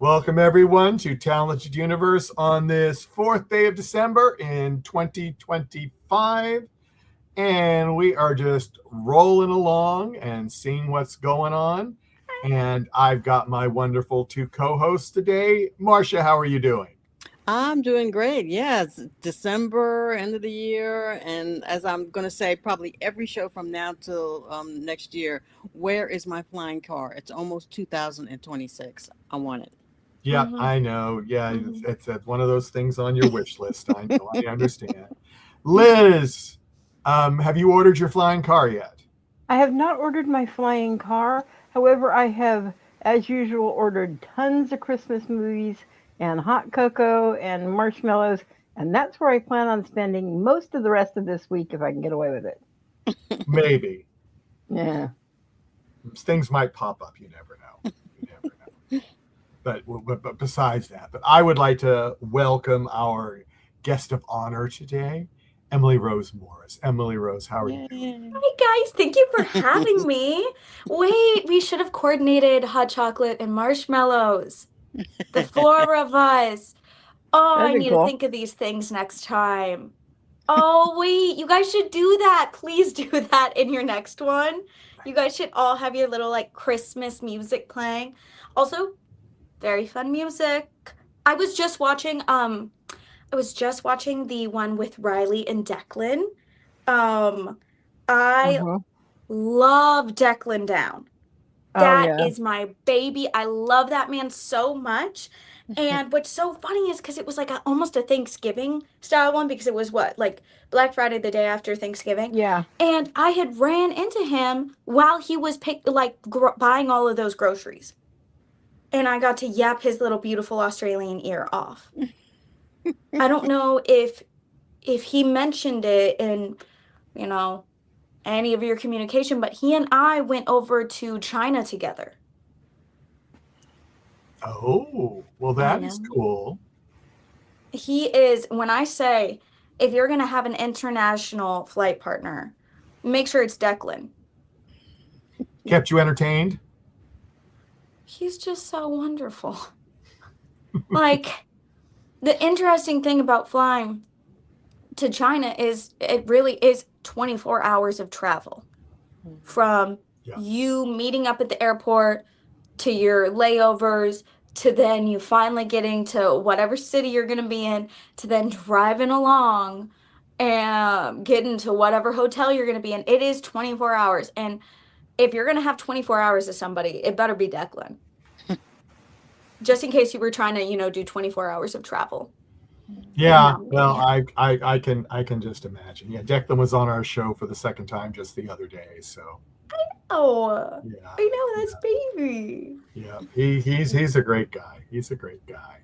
Welcome everyone to Talented Universe on this fourth day of December in 2025. And we are just rolling along and seeing what's going on. And I've got my wonderful two co-hosts today. Marcia, how are you doing? I'm doing great. Yeah, it's December, end of the year, and as I'm going to say, probably every show from now till next year, where is my flying car? It's almost 2026. I want Yeah, I know. Yeah, it's one of those things on your wish list. I know. I understand. Liz, have you ordered your flying car yet? I have not ordered my flying car. However, I have, as usual, ordered tons of Christmas movies and hot cocoa and marshmallows, and that's where I plan on spending most of the rest of this week if I can get away with it. Maybe. Yeah. Things might pop up. You never know. You never know. But besides that, but I would like to welcome our guest of honor today, Emilyrose Morris. Emilyrose, how are you doing? it. Hi guys, thank you for having me. Wait, we should have coordinated hot chocolate and marshmallows. The four of us. Oh, That'd I be need to cool. think of these things next time. Oh, wait, you guys should do that. Please do that in your next one. You guys should all have your little like Christmas music playing. Also, very fun music. I was just watching the one with Riley and Declan. Um I Uh-huh. love Declan Down. Oh, That yeah. is my baby. I love that man so much. And what's so funny is because it was like almost a Thanksgiving style one because it was what, like Black Friday the day after Thanksgiving. Yeah. And I had ran into him while he was buying all of those groceries. And I got to yap his little beautiful Australian ear off. I don't know if he mentioned it in, you know, any of your communication, but he and I went over to China together. Oh, well, I that is know. cool. He is, when I say, if you're going to have an international flight partner, make sure it's Declan. Kept you entertained? He's just so wonderful. Like, the interesting thing about flying to China is it really is 24 hours of travel from Yeah. you meeting up at the airport to your layovers to then you finally getting to whatever city you're going to be in to then driving along and getting to whatever hotel you're going to be in. It is 24 hours. And if you're going to have 24 hours of somebody, it better be Declan. Just in case you were trying to, do 24 hours of travel. Yeah, No, well, yeah. I can just imagine. Yeah, Declan was on our show for the second time just the other day, so Oh, yeah, I know that's baby. yeah. He's a great guy. He's a great guy.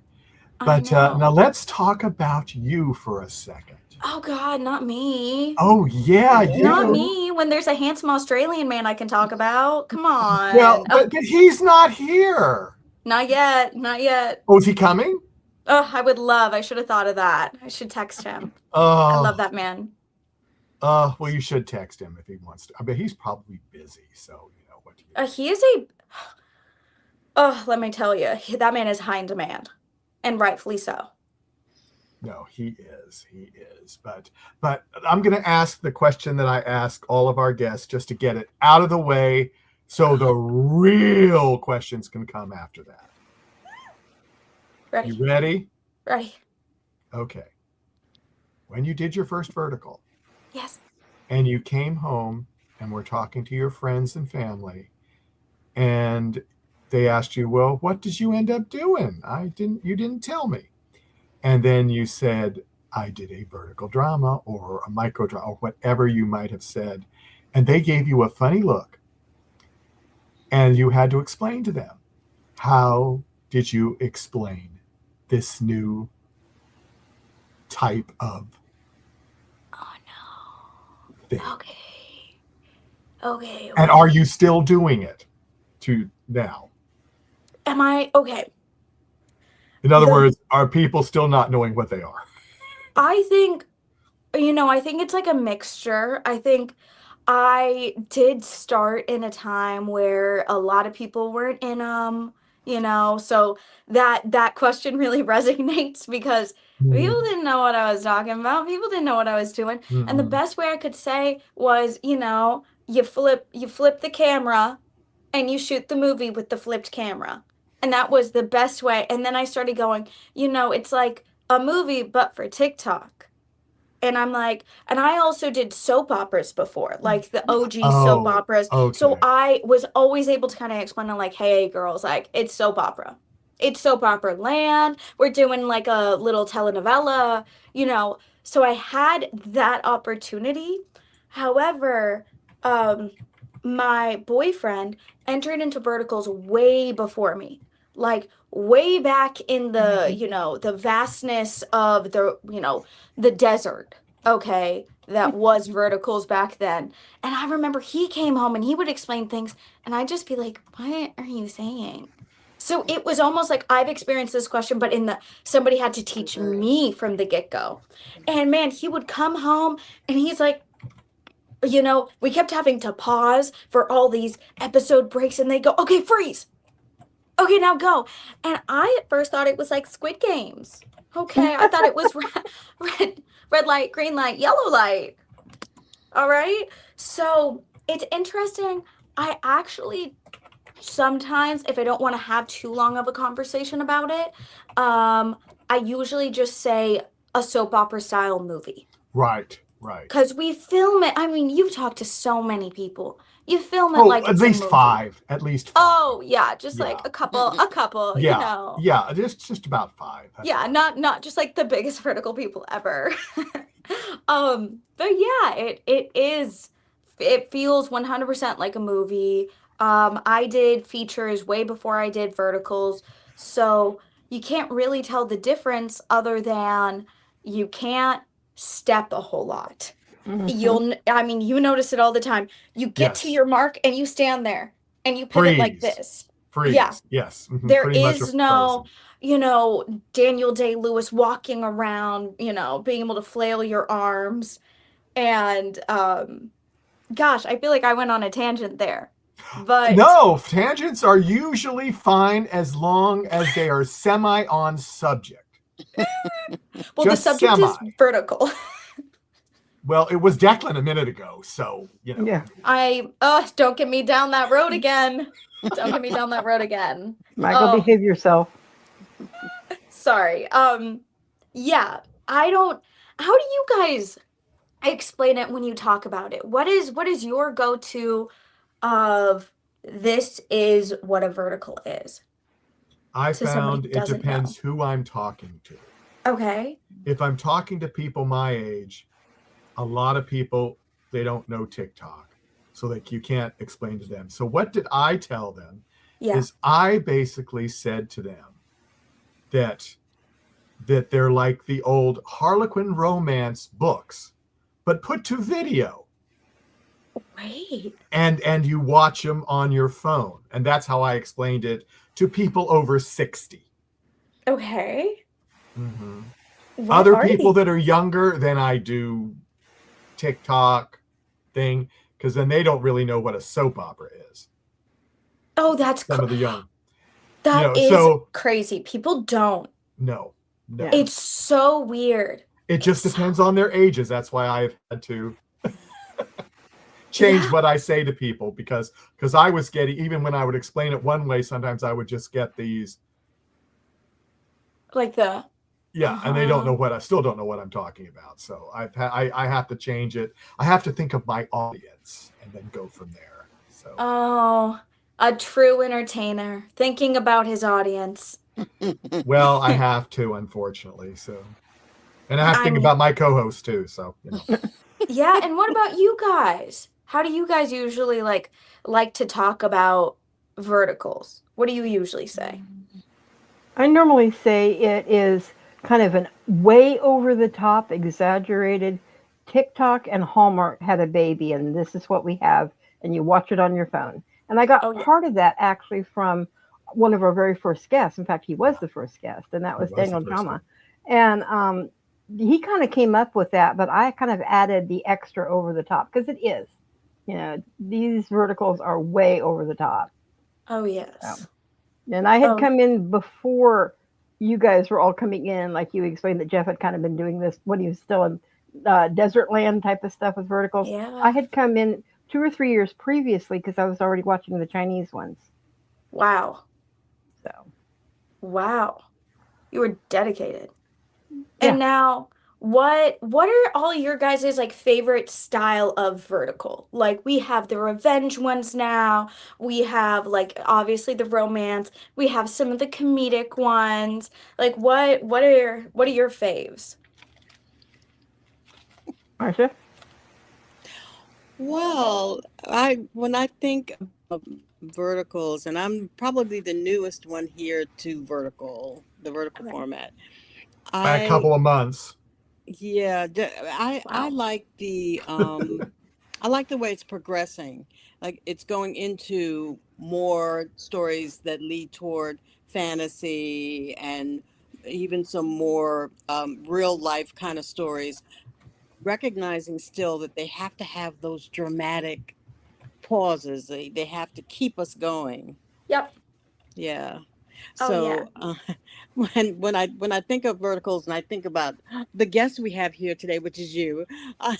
I But now know. let's talk about you for a second. Oh God, not me. Oh yeah, Not Yeah. you. me. When there's a handsome Australian man I can talk about. Come Well, on. Oh, but he's not here. not yet. Not yet. Oh, is he coming? Oh, I should have thought of that. I should text him. I Oh, love that man. well, you should text him if he wants to. I bet he's probably busy, so what do you? He is let me tell you, that man is high in demand, and rightfully so. No, he is. He is. But I'm going to ask the question that I ask all of our guests just to get it out of the way so the real questions can come after that. Ready? You ready? Ready? Okay. When you did your first vertical Yes. and you came home and were talking to your friends and family and they asked you, well, what did you end up doing? You didn't tell me. And then you said, I did a vertical drama or a micro drama or whatever you might have said. And they gave you a funny look. And you had to explain to them. How did you explain this new type of Oh no. thing? Okay. And are you still doing it to now? Am I okay? In other words, are people still not knowing what they are? I think, I think it's like a mixture. I think I did start in a time where a lot of people weren't in you know? So that question really resonates because people Mm, didn't know what I was talking about. People didn't know what I was doing. And the mm-mm. best way I could say was, you flip the camera and you shoot the movie with the flipped camera. And that was the best way. And then I started going, it's like a movie but for TikTok. And I'm like, and I also did soap operas before, like the OG soap Oh, operas. So okay. I was always able to kind of explain to like, hey girls, like it's soap opera. It's soap opera land. We're doing like a little telenovela, you know. So I had that opportunity. However, um, my boyfriend entered into verticals way before me. Like way back in the vastness of the desert, okay, that was verticals back then. And I remember he came home and he would explain things, and I'd just be like, what are you saying? So it was almost like I've experienced this question, but somebody had to teach me from the get-go. And man, he would come home and he's like, we kept having to pause for all these episode breaks, and they go, okay, freeze. Okay, now go. And I at first thought it was like Squid Games. Okay, I thought it was red light, green light, yellow light. All right. So it's interesting. I actually sometimes, if I don't want to have too long of a conversation about it, I usually just say a soap opera style movie. Right, right. Because we film it. I mean, you've talked to so many people. You film it Oh, like at it's a least movie. five. At least five. Oh, yeah, just Yeah. like a couple, Yeah, yeah, just about five. That's Yeah, all. not just like the biggest vertical people ever. But yeah, it feels 100% like a movie. I did features way before I did verticals, so you can't really tell the difference other than you can't step a whole lot. I mean, you notice it all the time. You get to Yes. your mark and you stand there and you pivot like Freeze. this. Yeah. Freeze. Yes. There Pretty much is frozen. no, Daniel Day-Lewis walking around, being able to flail your arms. And gosh, I feel like I went on a tangent there. But No, tangents are usually fine as long as they are semi on subject. well, the Just subject is semi. vertical. Well, it was Declan a minute ago, so Yeah. Don't get me down that road again. Don't get me down that road again. Michael, Oh, behave yourself. sorry. Yeah, I don't. How do you guys explain it when you talk about it? What is your go-to of this is what a vertical is I to somebody found who it doesn't know? depends who I'm talking to. Okay. If I'm talking to people my age, a lot of people, they don't know TikTok. So you can't explain to them. So what did I tell them? Yeah. Is I basically said to them that they're like the old Harlequin romance books, but put to video. Wait. And you watch them on your phone. And that's how I explained it to people over 60. Okay. Mm-hmm. What Other are people they? that are younger, then I do TikTok thing, because then they don't really know what a soap opera is. Oh, that's Some of the young, that is so crazy. People don't. no. Yeah. It's so weird. It just It's depends on their ages. That's why I've had to change Yeah. what I say to people, because I was getting, even when I would explain it one way, sometimes I would just get these, like the and they don't know I still don't know what I'm talking about. So I have to change it. I have to think of my audience and then go from there. So Oh, a true entertainer thinking about his audience. well, I have to, unfortunately. So, and I have to I think mean, about my co-host too. So yeah, and what about you guys? How do you guys usually like to talk about verticals? What do you usually say? I normally say it is kind of an way over the top, exaggerated. TikTok and Hallmark had a baby, and this is what we have, and you watch it on your phone. And I got Oh yeah. part of that actually from one of our very first guests. In fact, he was the first guest, and that it was was the Daniel first Jama. one. And he kind of came up with that, but I kind of added the extra over the top because it is. These verticals are way over the top. Oh So, yes. And I had Oh, come in before you guys were all coming in, like you explained that Jeff had kind of been doing this when he was still in desert land type of stuff with verticals. I yeah. had come in 2 or 3 years previously because I was already watching the Chinese ones. Wow. So Wow. You were dedicated. yeah, And now, what are all your guys' like favorite style of vertical? Like we have the revenge ones now. We have like obviously the romance. We have some of the comedic ones. Like what are your faves? Marcia. Well, I when I think of verticals, and I'm probably the newest one here to the vertical Okay. format. By a I couple of months. Yeah, I Wow. like I like the way it's progressing. Like it's going into more stories that lead toward fantasy and even some more real life kind of stories, recognizing still that they have to have those dramatic pauses. They have to keep us going. Yep. Yeah. Oh yeah. So when I think of verticals and I think about the guest we have here today, which is you, uh,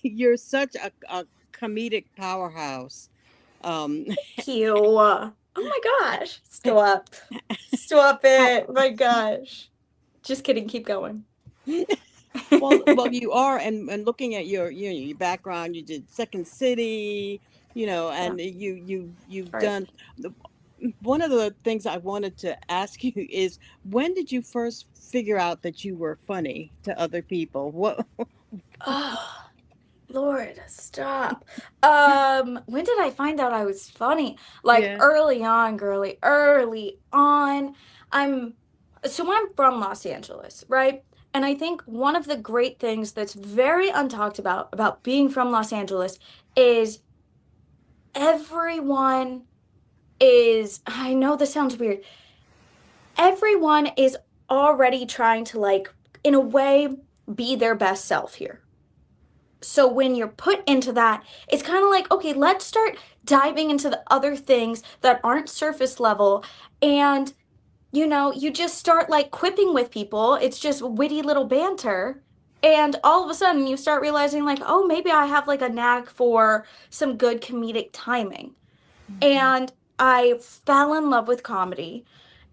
you're such a comedic powerhouse. Um, Thank you. Oh my gosh. Stop. Stop how, it. My gosh. Just kidding. Keep going. well, you are, and looking at your background, you did Second City, Yeah. and you've Right. done. One of the things I wanted to ask you is when did you first figure out that you were funny to other people? What? Oh, Lord, stop. When did I find out I was funny? Like Yeah. early on, girly, early on. I'm I'm from Los Angeles, right? And I think one of the great things that's very untalked about being from Los Angeles is everyone I know this sounds weird. Everyone is already trying to like in a way be their best self here. So when you're put into that, it's kind of like, okay, let's start diving into the other things that aren't surface level. And, you just start like quipping with people. It's just witty little banter. And all of a sudden you start realizing, like, oh, maybe I have like a knack for some good comedic timing. Mhm. And I fell in love with comedy.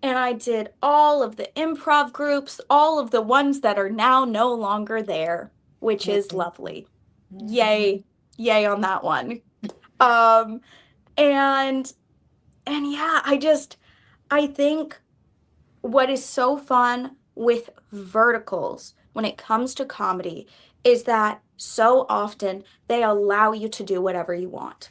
And I did all of the improv groups, all of the ones that are now no longer there, which is Mhm. lovely. Mhm. Yay. Yay on that one. Um and yeah, I think what is so fun with verticals when it comes to comedy is that so often they allow you to do whatever you want.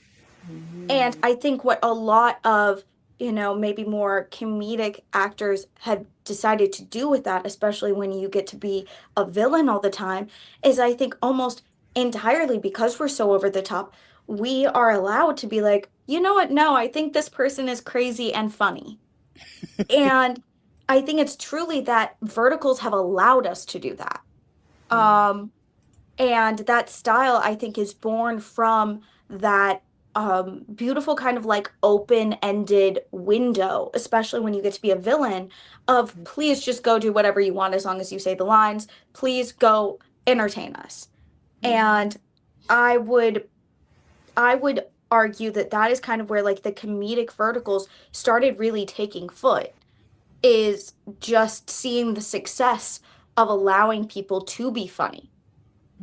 And Mhm. I think what a lot of, maybe more comedic actors have decided to do with that, especially when you get to be a villain all the time, is I think almost entirely because we're so over the top, we are allowed to be like, you know what? No, I think this person is crazy and funny. And I think it's truly that verticals have allowed us to do that. Um, and that style, I think, is born from that beautiful kind of like open-ended window, especially when you get to be a villain, of please just go do whatever you want as long as you say the lines. Please go entertain us. Mhm. And I would I would argue that that is kind of where like the comedic verticals started really taking foot, is just seeing the success of allowing people to be funny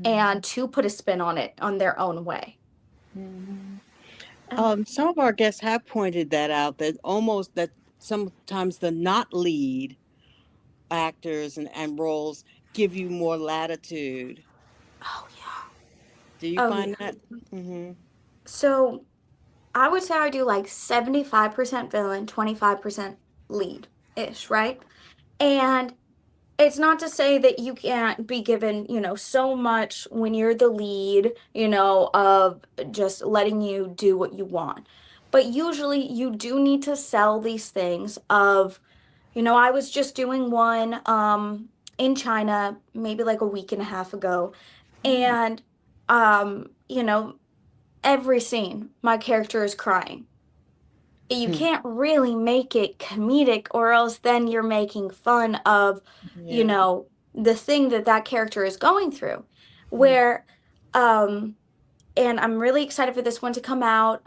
and Mhm. to put a spin on it on their own way. Mhm. Um, Some of our guests have pointed that out, that sometimes the not lead actors and roles give you more latitude. oh yeah. Do you Oh find yeah. that? Hmm. So I would say I do like 75% villain, 25% lead-ish, right? And it's not to say that you can't be given, so much when you're the lead, of just letting you do what you want. But usually you do need to sell these things of, I was just doing one in China maybe like a week and a half ago. And every scene my character is crying. You Mm, can't really make it comedic, or else then you're making fun of, you yeah. know, the thing that that character is going through. Mm, Where, um, and I'm really excited for this one to come out.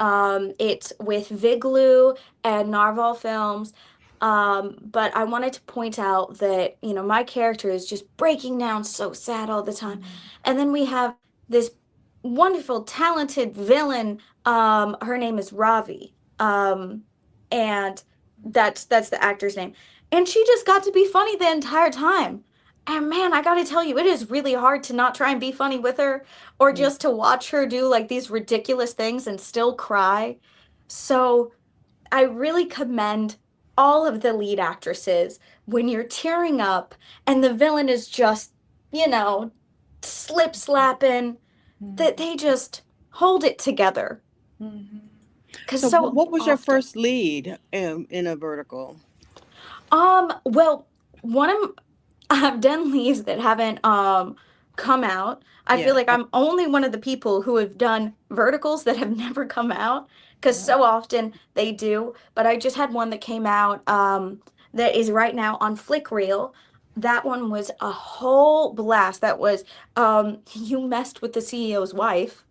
It's with Viglu and Narval Films. But I wanted to point out that, you know, my character is just breaking down so sad all the time. And then we have this wonderful, talented villain. Her name is Ravi. And that's the actor's name. And she just got to be funny the entire time. And man, I gotta tell you, it is really hard to not try and be funny with her, or mm, just to watch her do like these ridiculous things and still cry. So I really commend all of the lead actresses when you're tearing up and the villain is just, you know, slip slapping, that they just hold it together. mhm. Because So, so what was your often. first lead in a vertical? Well, one of I've done leads that haven't come out. I feel Yeah. like I'm only one of the people who have done verticals that have never come out, because Yeah. so often they do. But I just had one that came out that is right now on Flick Reel. That one was a whole blast. That was you messed with the CEO's wife.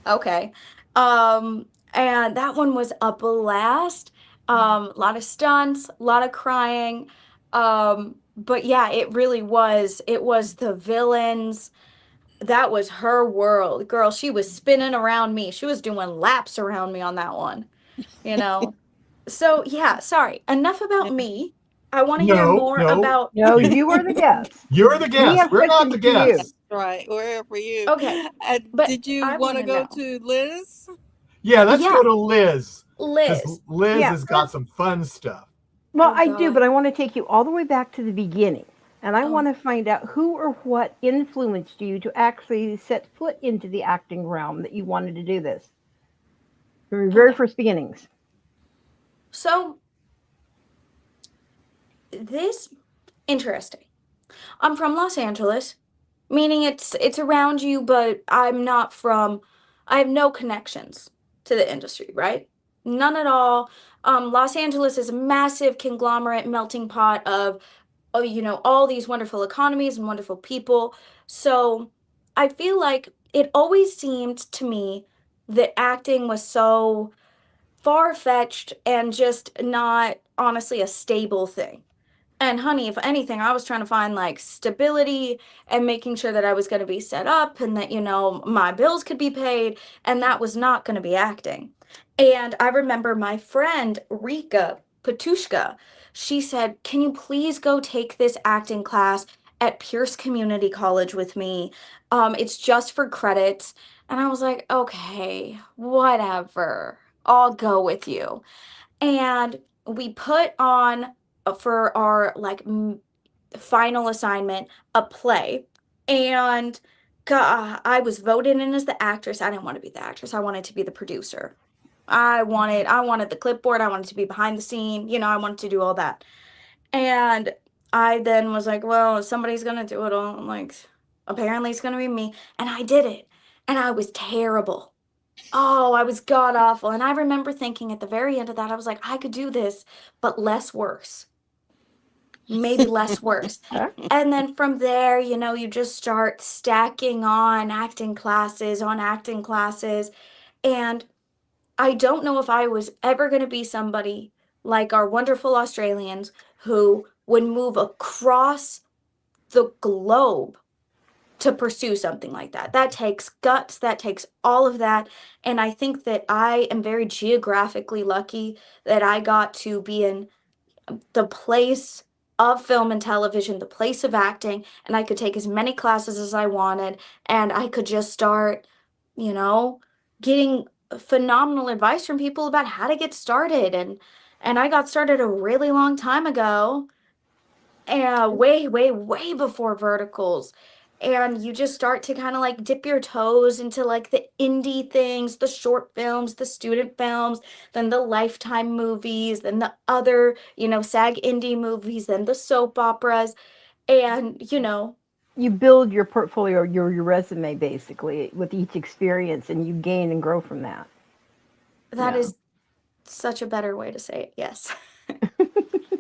Okay. And that one was a blast. A lot of stunts, a lot of crying. But yeah, it really was. It was the villains. That was her world. Girl, she was spinning around me. She was doing laps around me on that one, you know. So yeah, sorry. Enough Yeah. about me. I want to hear No, more no. about. No, you are the guest. You're the We guest. have We're not the questions for you. guests. Right. We're here for you. Okay, but Did you I want want to to go know. to Liz? Yeah, let's Yeah, go to Liz because Liz. Liz Yeah. has got some fun stuff. Well, Oh I do, God. but I want to take you all the way back to the beginning. And I Oh. want to find out who or what influenced you to actually set foot into the acting realm that you wanted to do this from your very Okay. first beginnings. So this interesting. I'm from Los Angeles, meaning it's around you, but I'm not from. I have no connections to the industry, right? None at all. Los Angeles is a massive conglomerate melting pot of, oh, you know, all these wonderful economies and wonderful people. So I feel like it always seemed to me that acting was so far-fetched and just not honestly a stable thing. And honey, if anything, I was trying to find like stability and making sure that I was going to be set up and that, you know, my bills could be paid. And that was not going to be acting. And I remember my friend Rika Patushka, she said, "Can you please go take this acting class at Pierce Community College with me? It's just for credits." And I was like, okay, whatever. I'll go with you. And we put on for our like final assignment a play. And God, I was voted in as the actress. I didn't want to be the actress. I wanted to be the producer. I wanted the clipboard. I wanted to be behind the scene. You know, I wanted to do all that. And I then was like, well, if somebody's gonna do it all, like apparently it's gonna be me. And I did it. And I was terrible. Oh, I was god awful. And I remember thinking at the very end of that, I was like, I could do this, but less worse. Maybe less worse. Huh? And then from there, you know, you just start stacking on acting classes on acting classes. And I don't know if I was ever going to be somebody like our wonderful Australians who would move across the globe to pursue something like that. That takes guts, that takes all of that. And I think that I am very geographically lucky that I got to be in the place of film and television, the place of acting, and I could take as many classes as I wanted, and I could just start, you know, getting phenomenal advice from people about how to get started. And I got started a really long time ago, and way, way, way before verticals. And you just start to kind of like dip your toes into like the indie things, the short films, the student films, then the Lifetime movies, then the other, you know, SAG indie movies, then the soap operas. And, you know, You build your portfolio, your resume basically with each experience, and you gain and grow from that. that Yeah. is Such a better way to say it. Yes.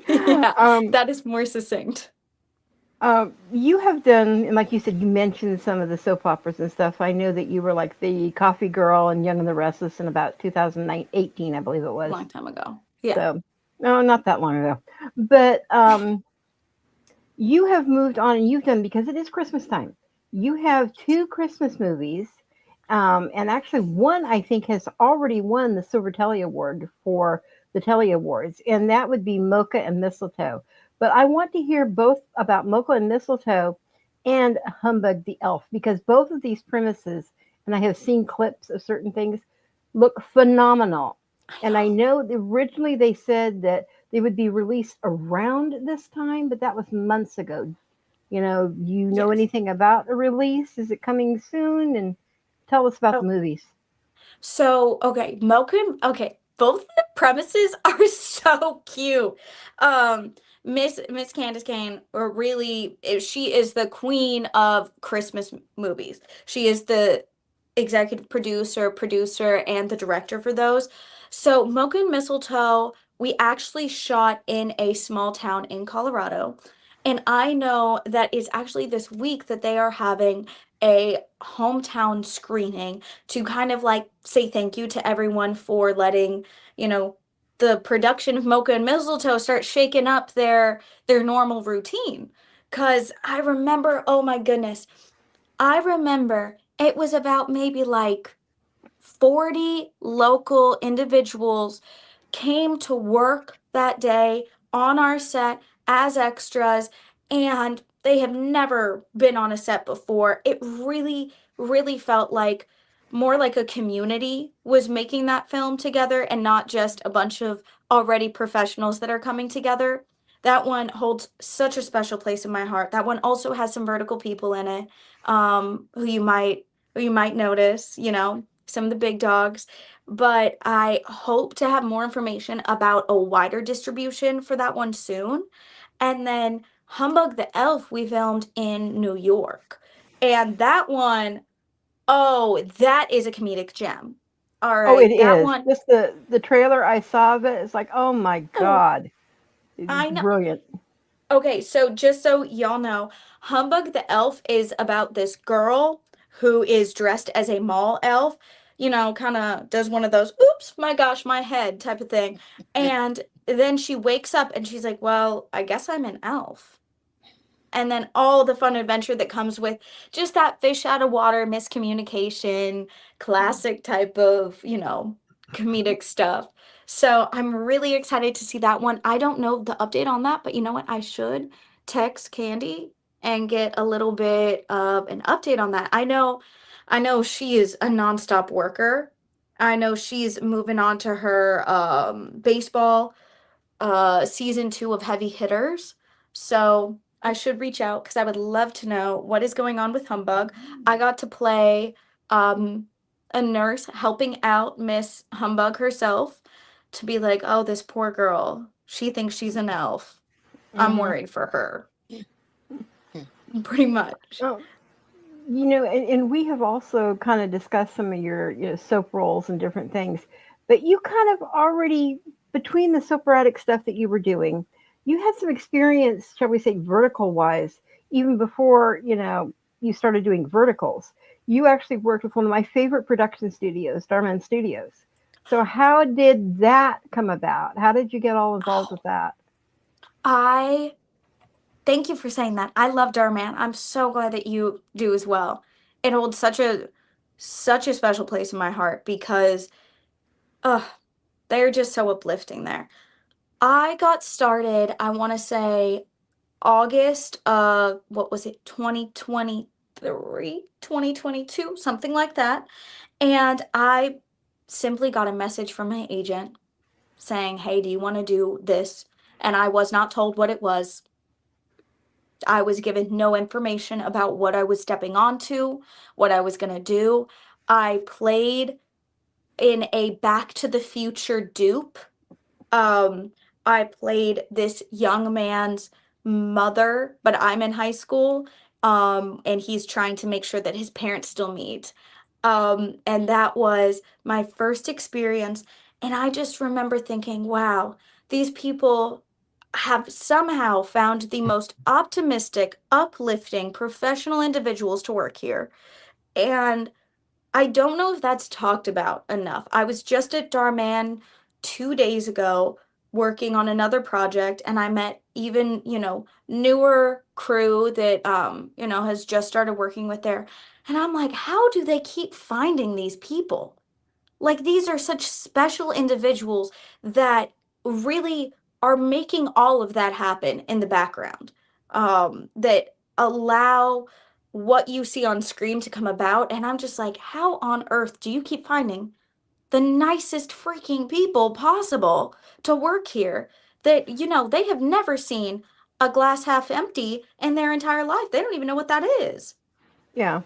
Yeah, Um, that is more succinct. you have done, and like you said, you mentioned some of the soap operas and stuff. I know that you were like the Coffee Girl and Young and the Restless in about 2018, I believe it was. Long time ago. Yeah. So, no, not that long ago. But you have moved on and you've done, because it is Christmas time, you have two Christmas movies. And actually, one I think has already won the Silver Telly Award for the Telly Awards, and that would be Mocha and Mistletoe. But I want to hear both about Mocha and Mistletoe and Humbug the Elf, because both of these premises, and I have seen clips of certain things, look phenomenal. And I know that originally they said that they would be released around this time, but that was months ago. You know Yes. anything about a release? Is it coming soon? And tell us about Oh, the movies. so okay, okay, both the premises are so cute. Um, Miss Candace Kane, or really, she is the queen of Christmas movies. She is the executive producer, and the director for those. So Mocha and Mistletoe, we actually shot in a small town in Colorado. And I know that it's actually this week that they are having a hometown screening to kind of like say thank you to everyone for letting, you know, the production of Mocha and Mistletoe start shaking up their normal routine. Cause I remember, oh my goodness, I remember it was about maybe like 40 local individuals came to work that day on our set as extras, and they have never been on a set before. It really, really felt like more like a community was making that film together and not just a bunch of already professionals that are coming together. That one holds such a special place in my heart. That one also has some vertical people in it, who you might notice, some of the big dogs. But I hope to have more information about a wider distribution for that one soon. And then Humbug the Elf, we filmed in New York. And that one, oh, that is a comedic gem. All Oh, it right, that is. one, Just the trailer I saw of it, it's like, oh my oh, God. It's I know. brilliant. Okay, so just so y'all know, Humbug the Elf is about this girl who is dressed as a mall elf, kind of does one of those, oops, my gosh, my head type of thing. And then she wakes up and she's like, well, I guess I'm an elf. And then all the fun adventure that comes with just that fish out of water miscommunication, classic type of, comedic stuff. So I'm really excited to see that one. I don't know the update on that, but you know what? I should text Candy and get a little bit of an update on that. I know she is a nonstop worker. I know she's moving on to her baseball season 2 of Heavy Hitters. So I should reach out because I would love to know what is going on with Humbug. I got to play um, a nurse helping out Miss Humbug herself to be like, oh, this poor girl. She thinks she's an elf. I'm Hmm. worried for her. Pretty much. Oh, and we have also kind of discussed some of your soap roles and different things, but you kind of already, between the soporific stuff that you were doing, you had some experience, shall we say, vertical wise, even before you started doing verticals. You actually worked with one of my favorite production studios, Dhar Mann Studios. So how did that come about? How did you get all involved with that? I thank you for saying that. I love Dhar Mann. I'm so glad that you do as well. It holds such a special place in my heart because they're just so uplifting there. I got started, I want to say August of what was it, 2023, 2022, something like that. And I simply got a message from my agent saying, "Hey, do you want to do this?" And I was not told what it was. I was given no information about what I was stepping onto, what I was going to do. I played in a Back to the Future dupe. Um, I played this young man's mother, but I'm in high school, and he's trying to make sure that his parents still meet. And that was my first experience. And I just remember thinking, wow, these people have somehow found the most optimistic, uplifting, professional individuals to work here. And I don't know if that's talked about enough. I was just at Dhar Mann 2 days ago working on another project, and I met even, newer crew that, has just started working with there. And I'm like, how do they keep finding these people? Like, these are such special individuals that really are making all of that happen in the background, that allow what you see on screen to come about. And I'm just like, how on earth do you keep finding the nicest freaking people possible to work here that, they have never seen a glass half empty in their entire life? They don't even know what that is. Yeah.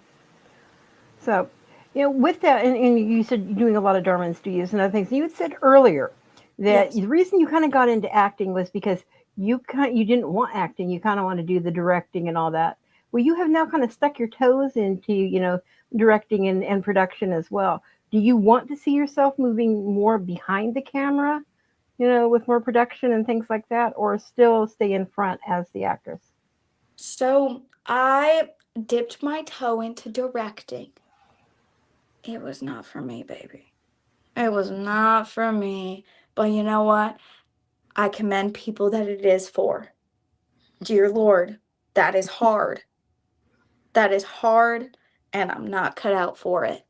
So, with that, and you said you're doing a lot of Dhar Mann studios and other things. And you had said earlier that Yes. the reason you kind of got into acting was because you didn't want acting. You kind of want to do the directing and all that. Well, you have now kind of stuck your toes into directing and production as well. Do you want to see yourself moving more behind the camera, with more production and things like that, or still stay in front as the actress? So I dipped my toe into directing. It was not for me, baby. It was not for me. But you know what? I commend people that it is for. Dear Lord, that is hard. That is hard, and I'm not cut out for it.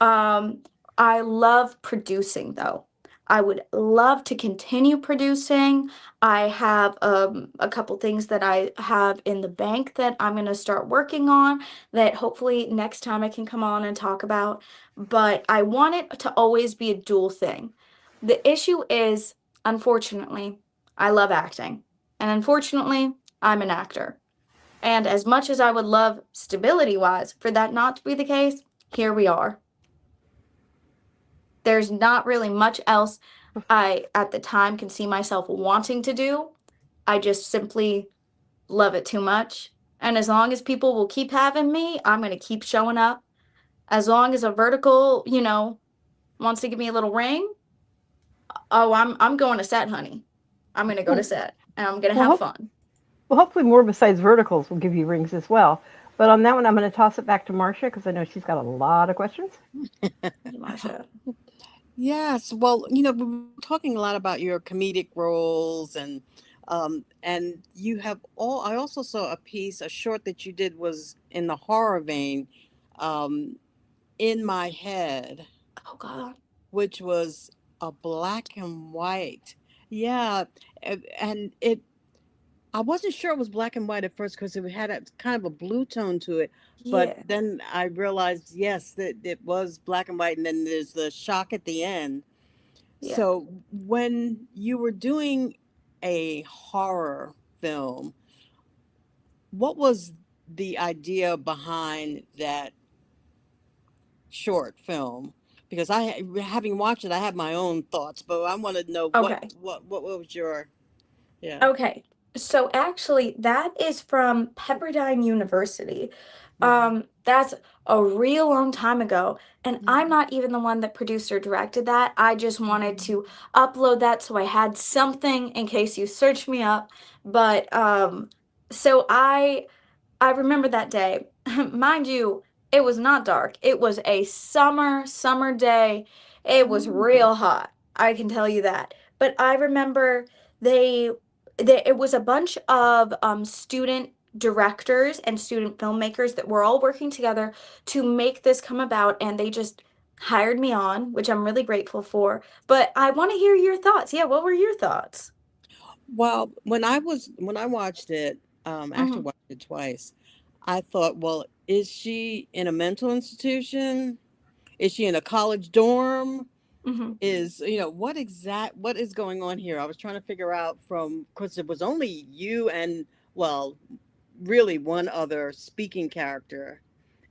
Um, I love producing though. I would love to continue producing. I have a couple things that I have in the bank that I'm going to start working on that hopefully next time I can come on and talk about. But I want it to always be a dual thing. The issue is, unfortunately, I love acting. And unfortunately, I'm an actor. And as much as I would love stability wise for that not to be the case, here we are. There's not really much else I, at the time, can see myself wanting to do. I just simply love it too much. And as long as people will keep having me, I'm going to keep showing up. As long as a vertical, wants to give me a little ring, oh, I'm going to set, honey. I'm going to go to Well, set and I'm going to well, have hope, fun. well, hopefully more besides verticals will give you rings as well. But on that one, I'm going to toss it back to Marcia because I know she's got a lot of questions. Marsha. Yes, well, we were talking a lot about your comedic roles and you have all I also saw a short that you did was in the horror vein, um, in my head, Oh, God. which was a black and white. Yeah, and it I wasn't sure it was black and white at first because it had a kind of a blue tone to it. But Yeah. then I realized, yes, that it was black and white, and then there's the shock at the end. Yeah. So when you were doing a horror film, what was the idea behind that short film? Because having watched it, I have my own thoughts, but I want to know Okay. what was your yeah. Okay. So actually, that is from Pepperdine University. Hmm. That's a real long time ago, and I'm Hmm. not even the one that produced or directed that. I just wanted Hmm. to upload that so I had something in case you search me up. But so I remember that day. Mind you, it was not dark. It was a summer day. It was Oh. real hot. I can tell you that. But I remember they, it was a bunch of student directors and student filmmakers that were all working together to make this come about, and they just hired me on, which I'm really grateful for. But I want to hear your thoughts. Yeah, what were your thoughts? Well, when I watched it, after Hmm. watching it twice, I thought, well, is she in a mental institution? Is she in a college dorm? Hmm. What is going on here? I was trying to figure out from because it was only you and well, really one other speaking character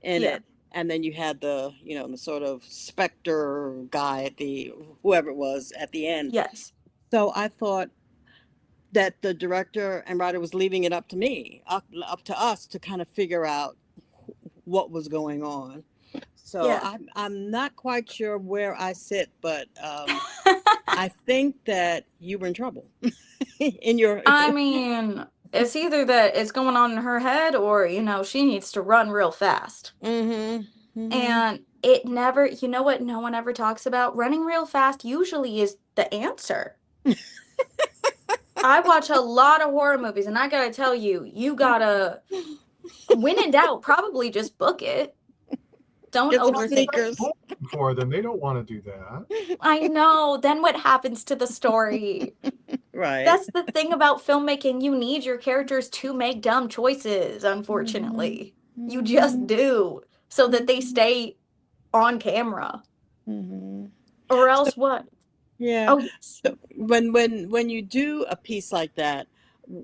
in Yeah. it, and then you had the sort of specter guy at the whoever it was at the end. Yes. So I thought that the director and writer was leaving it up to me, up to us to kind of figure out what was going on. So Yeah. I'm not quite sure where I sit, but I think that you were in trouble in your. I mean, it's either that it's going on in her head or, she needs to run real fast. Mm-hmm. Mm-hmm. And it never, you know what no one ever talks about? Running real fast usually is the answer. I watch a lot of horror movies, and I gotta tell you, you gotta, when in doubt, probably just book it. Don't Get some overthink it. sneakers. For them, they don't want to do that. I know. Then what happens to the story? Right. That's the thing about filmmaking. You need your characters to make dumb choices, unfortunately. You just do, so that they stay on camera. Mm-hmm. Or else what? Yeah. Oh, yes. So when you do a piece like that,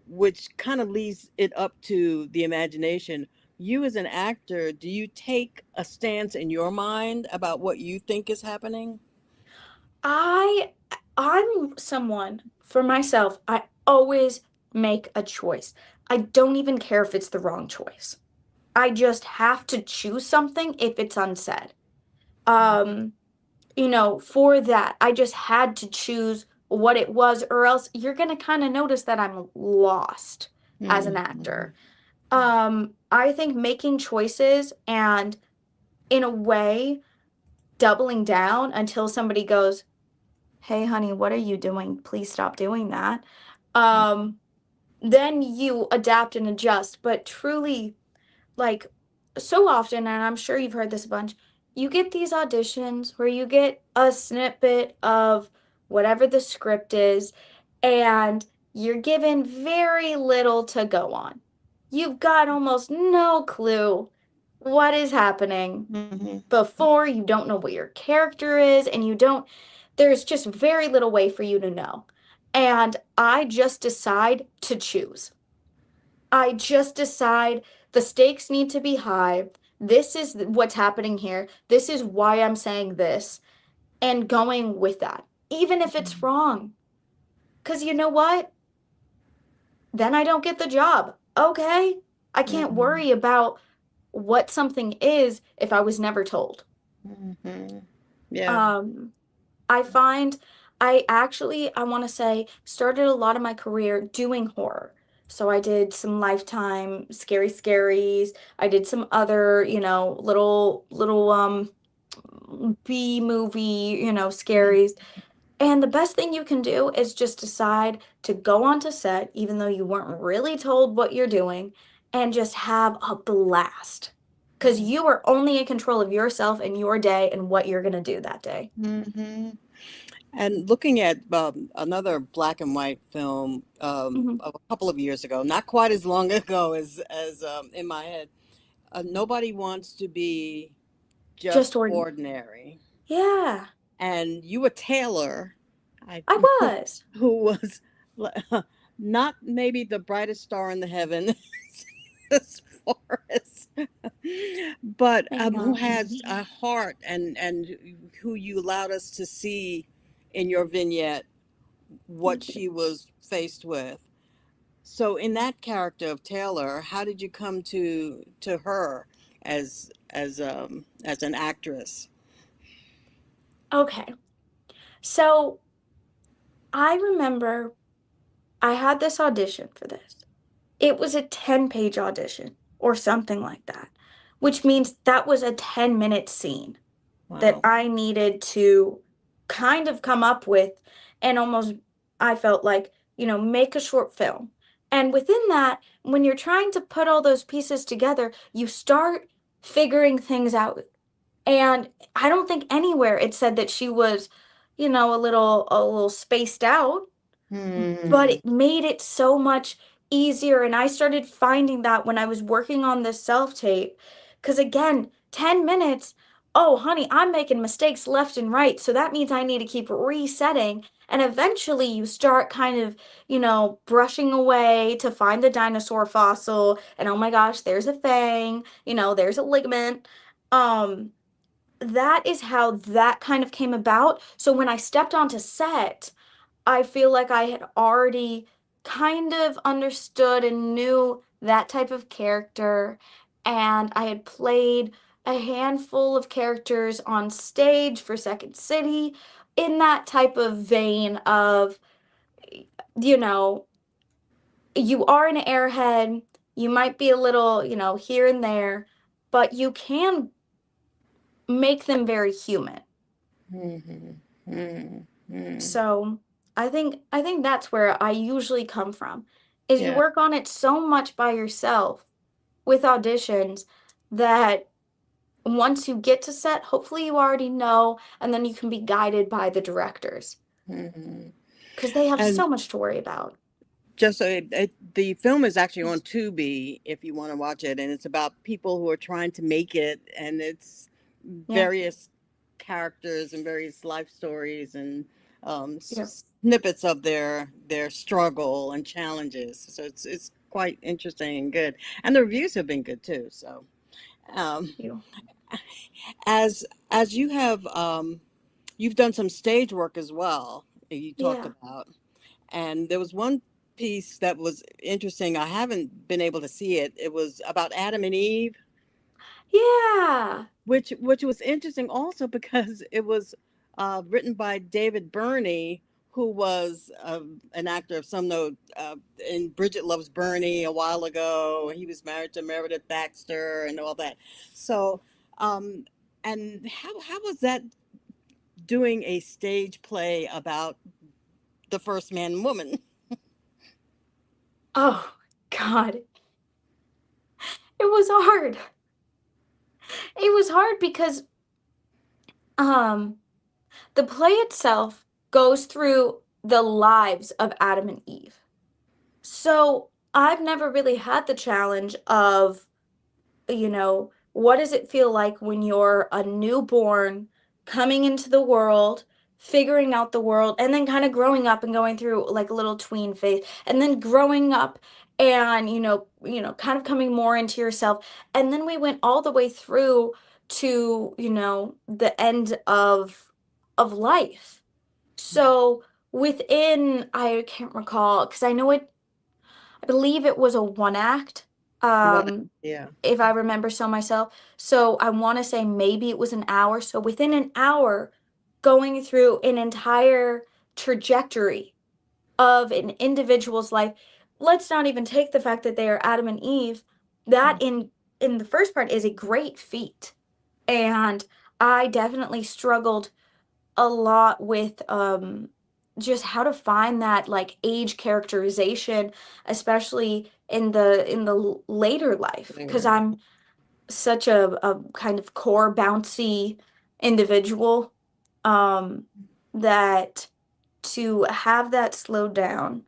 which kind of leaves it up to the imagination, you as an actor, do you take a stance in your mind about what you think is happening? I'm someone, for myself, I always make a choice. I don't even care if it's the wrong choice. I just have to choose something if it's unsaid. For that, I just had to choose what it was, or else you're gonna kind of notice that I'm lost as an actor. I think making choices and, in a way, doubling down until somebody goes, "Hey, honey, what are you doing? Please stop doing that." Then you adapt and adjust. But truly, like, so often, and I'm sure you've heard this a bunch, you get these auditions where you get a snippet of whatever the script is, and you're given very little to go on. You've got almost no clue what is happening Mm-hmm. before. You don't know what your character is, and there's just very little way for you to know. And I just decide to choose. I just decide the stakes need to be high. This is what's happening here. This is why I'm saying this, and going with that, even if it's wrong. Because you know what? Then I don't get the job. Okay. I can't worry about what something is if I was never told. Mm-hmm. Yeah. I find I want to say, started a lot of my career doing horror. So I did some Lifetime Scary Scaries. I did some other, little B movie, scaries. And the best thing you can do is just decide to go onto set, even though you weren't really told what you're doing, and just have a blast. Because you are only in control of yourself and your day and what you're going to do that day. Mm-hmm. And looking at another black and white film Mhm. of a couple of years ago, not quite as long ago as in my head, Nobody Wants to Be Just Just ordinary. Ordinary. Yeah, And you were Taylor, I, I was. who was not maybe the brightest star in the heaven as far as, but Thank who God. has a heart and who you allowed us to see in your vignette what Thank you. she was faced with. So in that character of Taylor, how did you come to her as an actress? Okay. So I remember I had this audition for this. It was a 10-page audition or something like that, which means that was a 10-minute scene that Wow. I needed to kind of come up with, and almost, I felt like, make a short film. And within that, when you're trying to put all those pieces together, you start figuring things out. And I don't think anywhere it said that she was, a little spaced out, but Hmm. it made it so much easier. And I started finding that when I was working on this self tape, because again, 10 minutes, oh, honey, I'm making mistakes left and right. So that means I need to keep resetting. And eventually you start kind of, brushing away to find the dinosaur fossil. And oh my gosh, there's a fang, there's a ligament. Um, that is how that kind of came about. So when I stepped onto set, I feel like I had already kind of understood and knew that type of character, and I had played a handful of characters on stage for Second City, in that type of vein of, you know, you are an airhead, you might be a little, here and there, but you can make them very human. Mhm. Mhm. Mhm. So I think that's where I usually come from. Is you Yeah. work on it so much by yourself with auditions that once you get to set, hopefully you already know, and then you can be guided by the directors Mhm. because they have And so much to worry about. just so the film is actually on Tubi if you want to watch it, and it's about people who are trying to make it, and it's Yeah, various characters and various life stories and yeah, snippets of their struggle and challenges. So it's quite interesting and good, and the reviews have been good too. So um, you. as you have you've done some stage work as well. You talked Yeah, about. And there was one piece that was interesting. I haven't been able to see it. It was about Adam and Eve, yeah. which was interesting also because it was written by David Burney, who was an actor of some note in Bridget Loves Bernie a while ago. He was married to Meredith Baxter and all that. So, um, and how was that doing a stage play about the first man and woman? Oh God, it was hard. It was hard because um the play itself goes through the lives of Adam and Eve. So I've never really had the challenge of, what does it feel like when you're a newborn coming into the world, figuring out the world, and then kind of growing up and going through like a little tween phase, and then growing up and kind of coming more into yourself. And then we went all the way through to, the end of life. So within, I can't recall because I believe it was a one act. One, Um, yeah. if I remember so myself. So I want to say maybe it was an hour. So within an hour, going through an entire trajectory of an individual's life. Let's not even take the fact that they are Adam and Eve. That in the first part is a great feat. And I definitely struggled a lot with just how to find that like age characterization, especially in the later life, because Later. I'm such a kind of core bouncy individual, um that to have that slowed down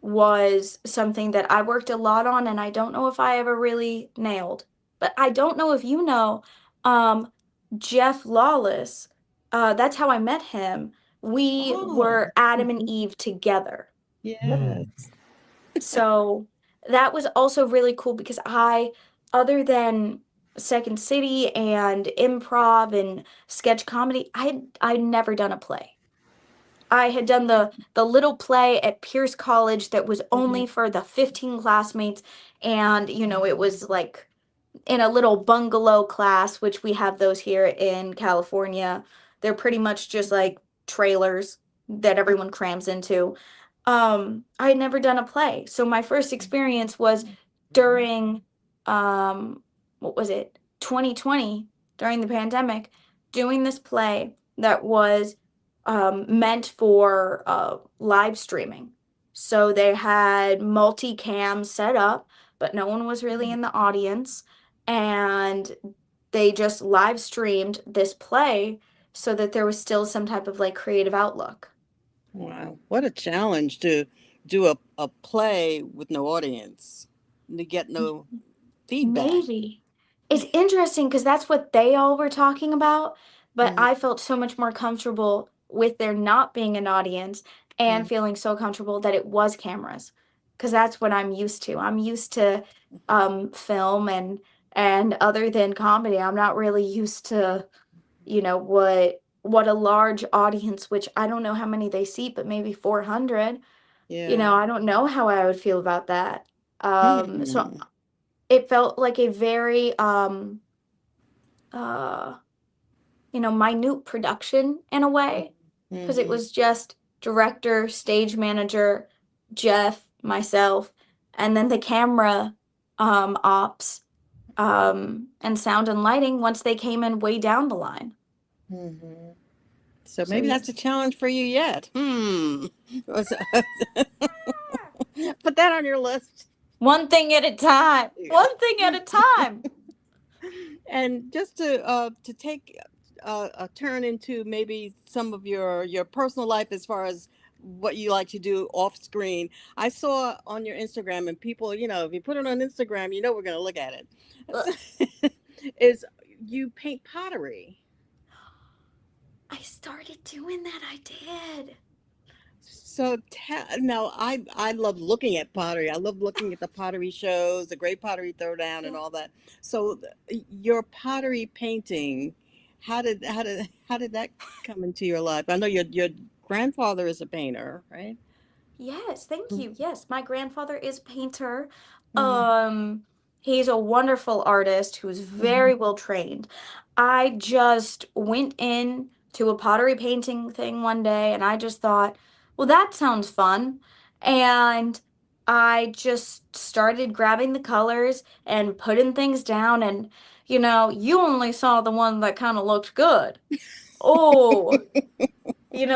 was something that I worked a lot on, and I don't know if I ever really nailed. But I don't know if you know, um, Jeff Lawless, that's how I met him. We Oh, were Adam and mhm. Eve together. Yes. So that was also really cool because other than Second City and improv and sketch comedy, I'd never done a play. I had done the little play at Pierce College that was Mhm. only for the 15 classmates, and it was like in a little bungalow class, which we have those here in California. They're pretty much just like trailers that everyone crams into. I had never done a play. So my first experience was during what was it? 2020 during the pandemic, doing this play that was meant for live streaming. So they had multicam set up, but no one was really in the audience, and they just live streamed this play so that there was still some type of like creative outlook. Wow. What a challenge to do a play with no audience, to get no feedback. Maybe. It's interesting because that's what they all were talking about, but Mhm. I felt so much more comfortable with there not being an audience and Mhm. feeling so comfortable that it was cameras because that's what I'm used to. I'm used to film and other than comedy, I'm not really used to, what a large audience, which I don't know how many they seat, but maybe 400. Yeah. I don't know how I would feel about that. So Hmm. it felt like a very uh minute production in a way. because it was just director, stage manager, Jeff, myself, and then the camera ops and sound and lighting once they came in way down the line. Mm-hmm. So So maybe yeah. that's a challenge for you yet. Put that on your list. One thing at a time. Yeah. One thing at a time. And just to take a turn into maybe some of your personal life as far as what you like to do off screen. I saw on your Instagram, and people, you know, if you put it on Instagram, you know we're going to look at it. Is you paint pottery. I started doing that. I did. So now I love looking at pottery. I love looking at the pottery shows, the Great Pottery Throwdown, and all that. So your pottery painting, how did that come into your life? I know your grandfather is a painter, right? Yes, thank you. Yes, my grandfather is a painter. Mm-hmm. He's a wonderful artist who's very well trained. I just went in to a pottery painting thing one day and I just thought, well, that sounds fun. And I just started grabbing the colors and putting things down and you only saw the one that kind of looked good. Oh,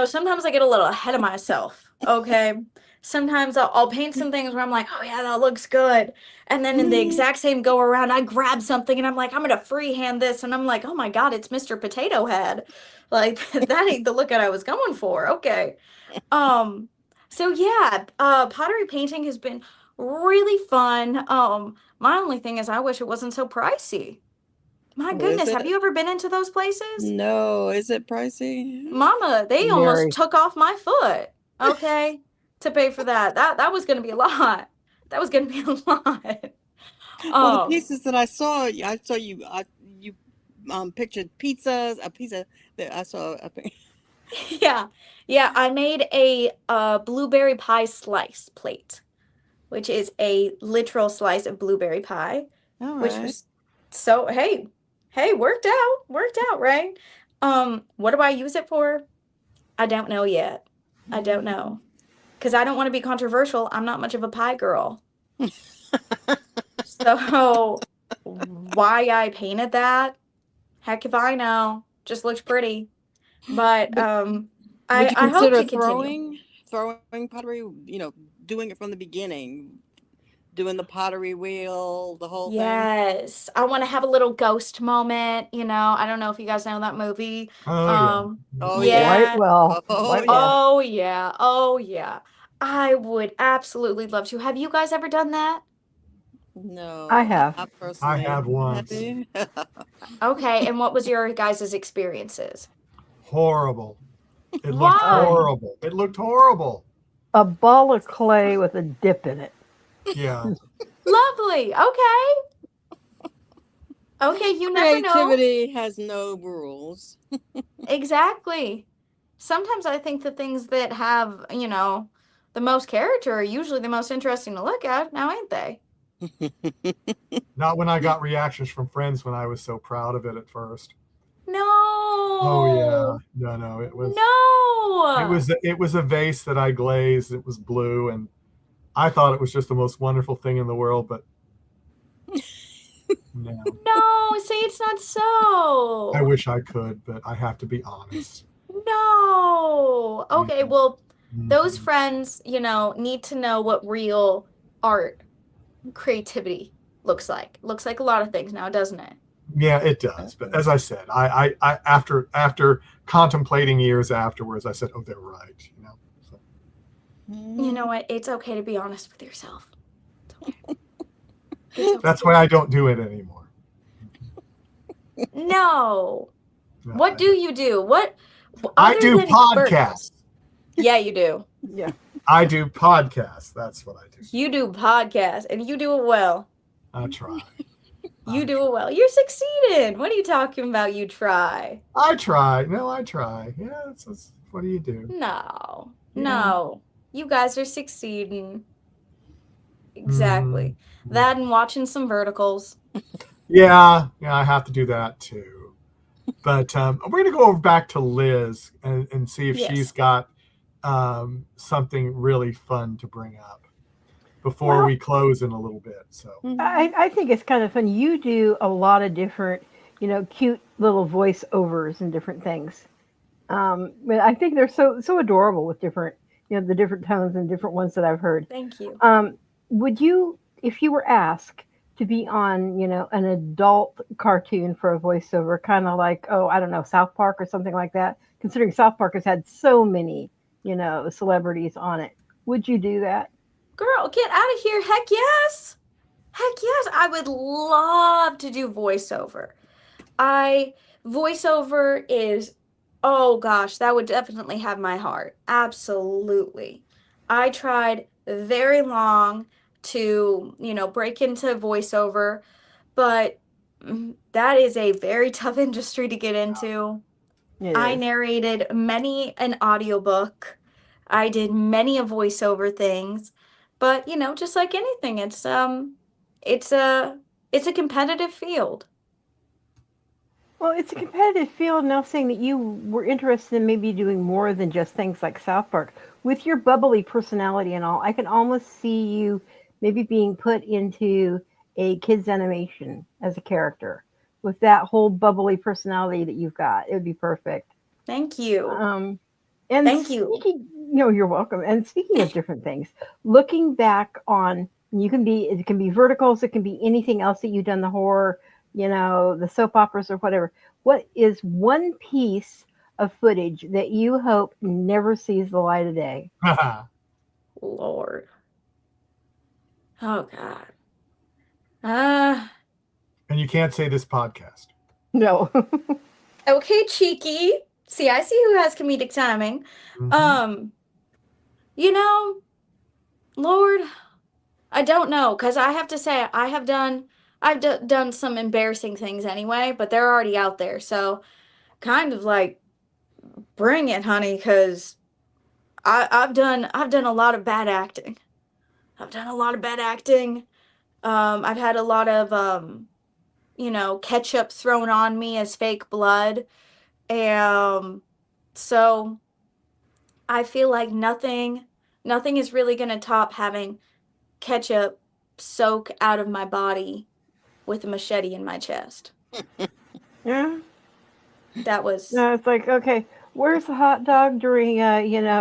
sometimes I get a little ahead of myself, okay? Sometimes I'll paint some things where I'm like, oh yeah, that looks good. And then in the exact same go around, I grab something and I'm like, I'm gonna freehand this. And I'm like, oh my God, it's Mr. Potato Head. Like that ain't the look that I was going for. Okay. So yeah, pottery painting has been really fun. My only thing is I wish it wasn't so pricey. My Oh, is goodness, have it? you ever been into those places? No, is it pricey? Mama, they almost Very. took off my foot, okay, to pay for that. That was gonna be a lot. That was gonna be a lot. Well, the Um, pieces that I saw you pictured pizzas, a pizza that I saw. yeah, yeah. I made a blueberry pie slice plate, which is a literal slice of blueberry pie, All which right. was so hey, worked out, right? What do I use it for? I don't know yet. I don't know. Because I don't want to be controversial. I'm not much of a pie girl. So why I painted that? Heck if I know. Just looks pretty. But Would would you I hope consider to continue. throwing pottery? Doing it from the beginning, doing the pottery wheel, the whole thing. Yes. I want to have a little ghost moment, I don't know if you guys know that movie. Oh yeah. Um Oh yeah. Quite yeah. well. Oh Quite yeah. well. Oh yeah. Oh yeah. I would absolutely love to. Have you guys ever done that? I No, have. not I personally. have Have once. you? Okay, and what was your guys' experiences? Horrible. It looked Why? Um, horrible. It looked horrible. a ball of clay with a dip in it. Yeah. Lovely. Okay. Okay, you never know. Creativity has no rules. Exactly. Sometimes I think the things that have, the most character are usually the most interesting to look at, now ain't they? Not when I got reactions from friends when I was so proud of it at first. Oh yeah. No. No, it was No. it was a vase that I glazed. It was blue and I thought it was just the most wonderful thing in the world, but no. No, say it's not I so. wish I could, but I have to be honest. No. Okay, well, those Mhm. friends, need to know what real art creativity looks like. Looks like a lot of things now, doesn't it? Yeah, it does. But as I said, I after contemplating years afterwards, I said, "Oh, they're right." So, You know what? It's okay to be honest with yourself. It's okay. It's okay. that's why I don't do it anymore. No. No, What do you do? What I other do than podcasts. Yeah, you do. Yeah. I do podcasts. That's what I do. You do podcasts and you do it well. I try. You do it well. You're succeeding. What are you talking about? You try. I try. No, I try. Yeah, what do you do? No. Yeah. No. You guys are succeeding. Exactly. Mhm. That and watching some verticals. Yeah, I have to do that too. But we're going to go over back to Liz and see if she's Yes. got something really fun to bring up before Well, we close in a little bit. So I think it's kind of fun. You do a lot of different, cute little voiceovers and different things. But I think they're so adorable with different, the different tones and different ones that I've heard. Thank you. Would you, if you were asked to be on, an adult cartoon for a voiceover, kind of like, oh, I don't know, South Park or something like that, considering South Park has had so many, celebrities on it, would you do that? Girl, get out of here. Heck yes. Heck yes. I would love to do voiceover. Voiceover is, oh gosh, that would definitely have my heart. Absolutely. I tried very long to, break into voiceover, but that is a very tough industry to get into. It I is. narrated many an audiobook. I did many a voiceover things, but just like anything, it's a it's a competitive field. Well, it's a competitive field. Now, saying that you were interested in maybe doing more than just things like South Park, with your bubbly personality and all, I can almost see you maybe being put into a kids animation as a character with that whole bubbly personality that you've got. It would be perfect. Thank you. Um, and Thank you. speaking, you're welcome. And speaking of different things, looking back on, it can be verticals, it can be anything else that you've done, the horror, the soap operas or whatever. What is one piece of footage that you hope never sees the light of day? Lord. Oh God. Uh, and you can't say this podcast. No. okay, cheeky. See, I see who has comedic timing. Mhm. Lord, I don't know, because I have to say I've done some embarrassing things anyway, but they're already out there. So kind of like bring it, honey, because I've done a lot of bad acting. I've done a lot of bad acting. I've had a lot of ketchup thrown on me as fake blood. So I feel like nothing is really gonna top having ketchup soak out of my body with a machete in my chest. Yeah. That was No, it's like, okay, where's the hot dog during,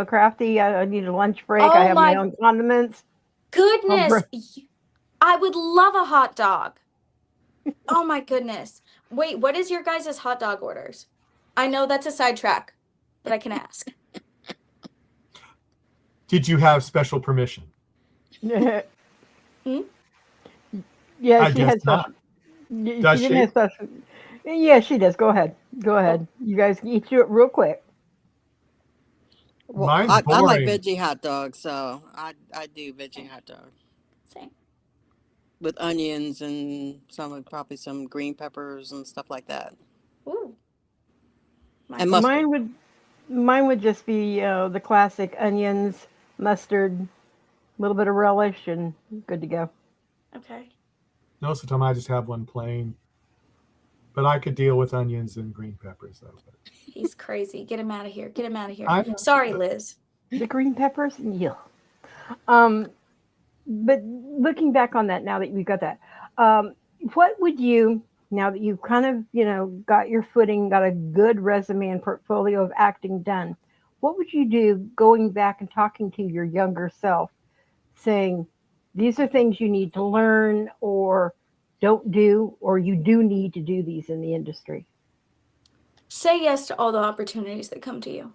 crafty? I need a lunch break. I oh have my my own condiments. goodness. I would love a hot dog. Oh my goodness. Wait, what is your guys' hot dog orders? I know that's a sidetrack, but I can ask. Did you have special permission? Hmm? Yeah, I she guess had not. special. Does She didn't she? have special. Yeah, she does. Go ahead. Go ahead. You guys eat through it real quick. Well, Mine's I like boring. veggie hot dogs, so I do veggie hot dog Same. with onions and probably some green peppers and stuff like that, Ooh. and mustard. Mine would just be the classic onions, mustard, a little bit of relish, and good to go. Okay. Most of the time, I just have one plain. But I could deal with onions and green peppers, though. He's crazy. Get him out of here. Get him out of here. I know. Sorry, Liz. The green peppers, yeah. But looking back on that, now that we've got that, what would you, now that you've kind of, got your footing, got a good resume and portfolio of acting done, what would you do going back and talking to your younger self, saying, these are things you need to learn or don't do, or you do need to do these in the industry? Say yes to all the opportunities that come to you.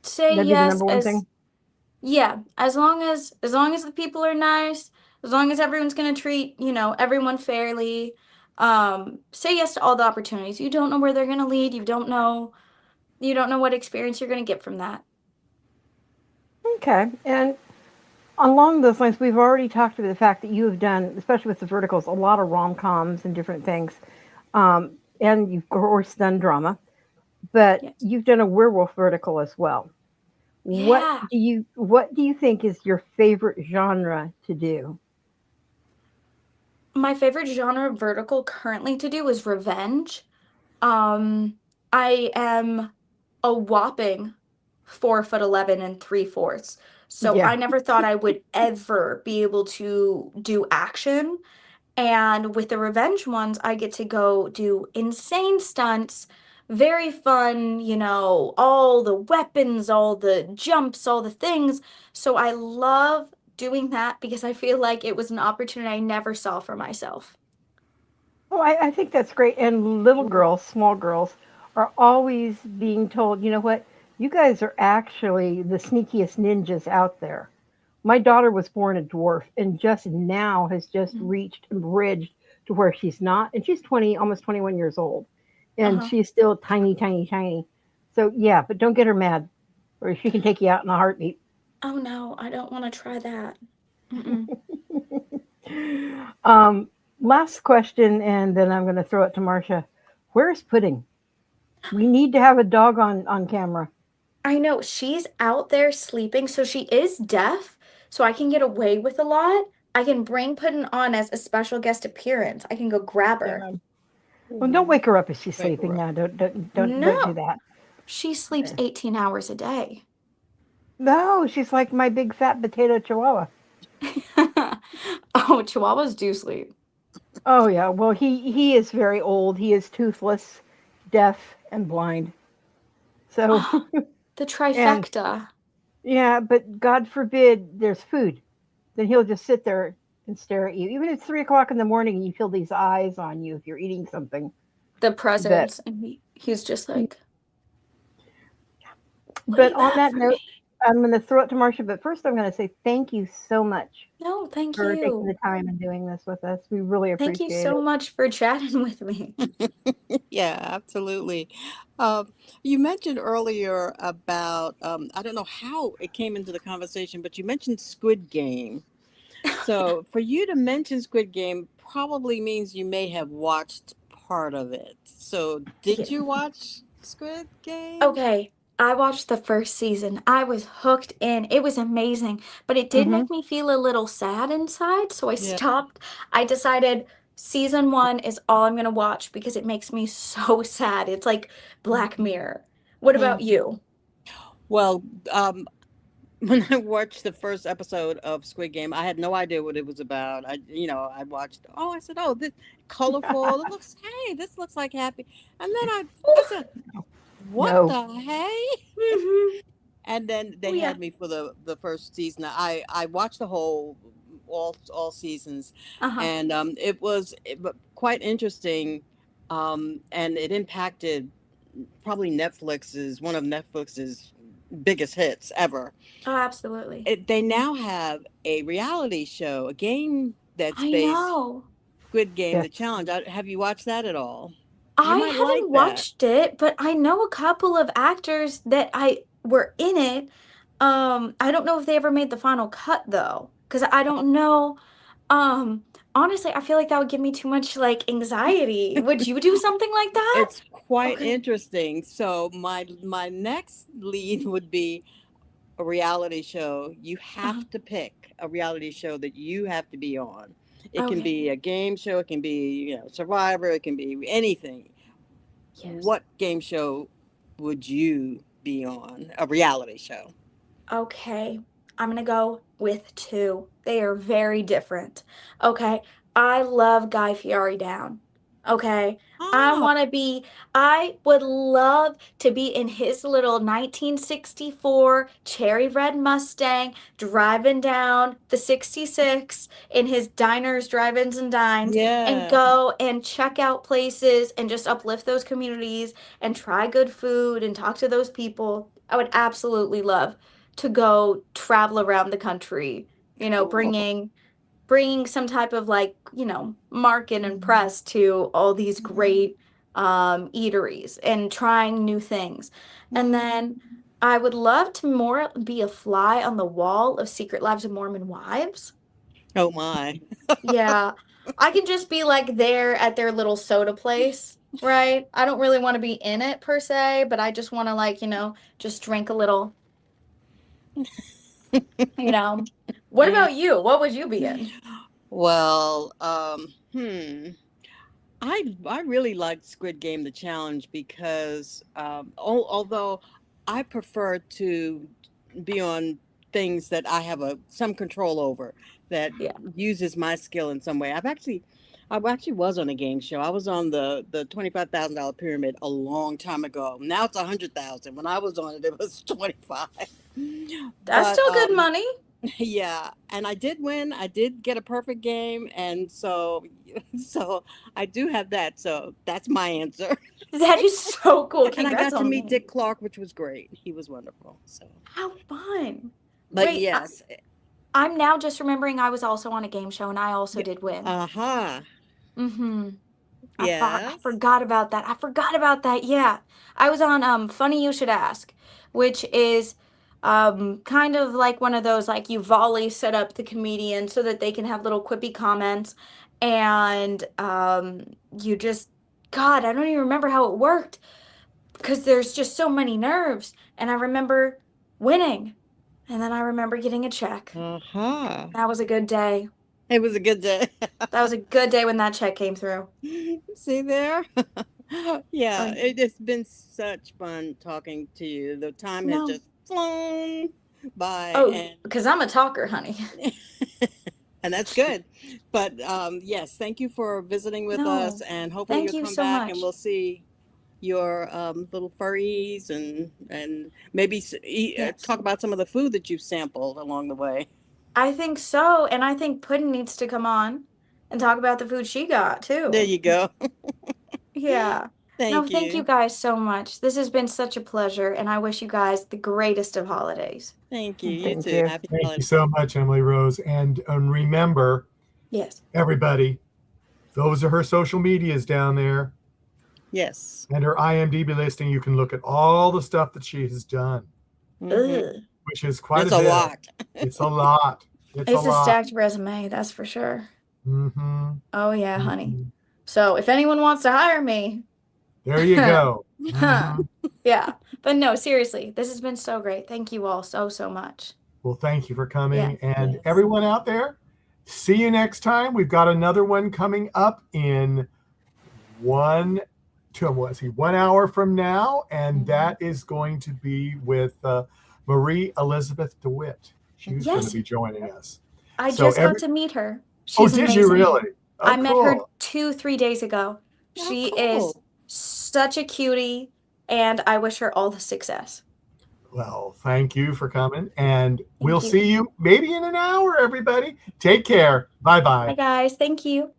Say That'd be the yes number one thing. Yeah, as long as the people are nice, as long as everyone's gonna treat, everyone fairly. Say yes to all the opportunities. You don't know where they're gonna lead. You don't know what experience you're gonna get from that. Okay. And along those lines, we've already talked about the fact that you have done, especially with the verticals, a lot of rom-coms and different things. And you've, of course, done drama, but Yes. you've done a werewolf vertical as well. Yeah. What do you think is your favorite genre to do? My favorite genre of vertical currently to do is revenge. Um, I am a whopping 4'11" and 3/4. So Yeah. I never thought I would ever be able to do action. And with the revenge ones, I get to go do insane stunts, very fun, all the weapons, all the jumps, all the things. So I love doing that because I feel like it was an opportunity I never saw for myself. Oh, I think that's great. And little girls, small girls, are always being told, you know what? You guys are actually the sneakiest ninjas out there. My daughter was born a dwarf and just now has just Mhm. reached and bridged to where she's not. And she's 20, almost 21 years old. And Uh-huh. she's still tiny, tiny, tiny. So, yeah, but don't get her mad or she can take you out in a heartbeat. Oh no, I don't want to try that. Mm-mm. um, Last question, and then I'm going to throw it to Marcia. Where's Pudding? We need to have a dog on camera. I know she's out there sleeping, so she is deaf, so I can get away with a lot. I can bring Puddin on as a special guest appearance. I can go grab her. Yeah. Well, don't Mhm. wake her up if she's Wake her sleeping up. now. Don't do No, that. she sleeps Okay. 18 hours a day. No, she's like my big fat potato chihuahua. Oh, chihuahuas do sleep. Oh yeah. Well, he is very old. He is toothless, deaf, and blind. So Oh, the and trifecta. yeah, but God forbid there's food. Then he'll just sit there and stare at you. Even if it's 3 o'clock in the morning and you feel these eyes on you if you're eating something. The But presence. And he's just like, what do but you on have that for me? note, I'm going to throw it to Marcia. But first, I'm going to say thank you so much No, thank for taking you. the time and doing this with us. We really Thank you appreciate so it. much for chatting with me. Yeah, absolutely. You mentioned earlier about, I don't know how it came into the conversation, but you mentioned Squid Game. So for you to mention Squid Game probably means you may have watched part of it. So did Yeah. you watch Squid Game? Okay, I watched the first season. I was hooked in. It was amazing, but it did Hmm. make me feel a little sad inside, so I Yeah. stopped. I decided season one is all I'm gonna watch because it makes me so sad. It's like Black Mirror. What about Mm. you? Well, um, when I watched the first episode of Squid Game, I had no idea what it was about. I watched. Oh, I said, oh, this colorful. It looks. Hey, this looks like happy. And then I Ooh. said, what No. the hey? Mhm. And then Oh they yeah. had me for the first season. I watched the whole all seasons, Uh-huh. and quite interesting, and it impacted probably one of Netflix's biggest hits ever. Oh, absolutely. They now have a reality show, a game that's I based know. Squid Game, Yes. the challenge. Have you watched that at all? You I might haven't like that. watched it, but I know a couple of actors that I were in it. I don't know if they ever made the final cut though, because I don't know. Um, Honestly, I feel like that would give me too much like anxiety. Would you do something like that? It's quite Okay. interesting. So my next lead would be a reality show. You Uh-huh. have to pick a reality show that you have to be on. It can Okay. be a game show, it can be, Survivor, it can be anything. Yes. What game show would you be on? A reality show. Okay, I'm gonna go with two. They are very different. Okay, I love Guy Fieri down. Okay, Oh, I would love to be in his little 1964 cherry red Mustang driving down the 66 in his diners, drive-ins, and dines and yeah. go and check out places and just uplift those communities and try good food and talk to those people. I would absolutely love to go travel around the country, Cool. bringing some type of like, market and press to all these great eateries and trying new things. And then I would love to more be a fly on the wall of Secret Lives of Mormon Wives. Oh my. Yeah, I can just be like there at their little soda place, right? I don't really want to be in it per se, but I just want to like, just drink a little, you know. What Mm. about you? What would you be in? Well, I really liked Squid Game the challenge because although I prefer to be on things that I have some control over that Yeah. uses my skill in some way. I actually was on a game show. I was on the $25,000 pyramid a long time ago. Now it's 100,000. When I was on it, it was 25. That's But still good money. yeah, and I did win. I did get a perfect game, and so I do have that. So that's my answer. That is so cool. And I Congrats got to on meet that. Dick Clark, which was great. He was wonderful. So, How fun. but Wait, yes, I'm now just remembering I was also on a game show and I also did win. aha, Mm-hmm. I yes. forgot about that. I forgot about that. Yeah. I was on Funny You Should Ask, which is kind of like one of those like you volley set up the comedian so that they can have little quippy comments and you just God, I don't even remember how it worked because there's just so many nerves and I remember winning and then I remember getting a check. Aha. That was a good day. It was a good day. That was a good day when that check came through. See there? Yeah, Like, it has been such fun talking to you. The time has No. just flown by, Oh, because I'm a talker, honey. and that's good. But yes, thank you for visiting with No, us, and hopefully thank you'll you come so back much. and we'll see your little furries and maybe Yes. talk about some of the food that you've sampled along the way. I think so, and I think Puddin needs to come on and talk about the food she got too. There you go. Yeah. No, Thank thank you you. guys so much. This has been such a pleasure, and I wish you guys the greatest of holidays. Thank you. You Thank too. you. Happy Thank you holidays. so much, Emilyrose. And remember, Yes. everybody, those are her social medias down there Yes. and her IMDb listing. You can look at all the stuff that she has done, Mhm. Ugh. which is quite It's a a bit. lot. It's a lot. It's It's a a lot. stacked resume, that's for sure. Mm-hmm. Oh yeah, honey. Mhm. So if anyone wants to hire me, There you go. Mhm. yeah. But no, seriously, this has been so great. Thank you all so, so much. Well, thank you for coming. Yeah. And Yes. everyone out there, see you next time. We've got another one coming up in 1 hour from now. And Mhm. that is going to be with Marie Elizabeth DeWitt. She's going Yes. to be joining us. I So just got to meet her. Oh, She's did amazing. you really? Oh, I met her cool. 2-3 days ago. Oh, She cool. is such a cutie, and I wish her all the success. Well, thank you for coming. And we'll you. see you maybe in an hour, everybody. Take care. Bye-bye. Bye, guys. Thank you.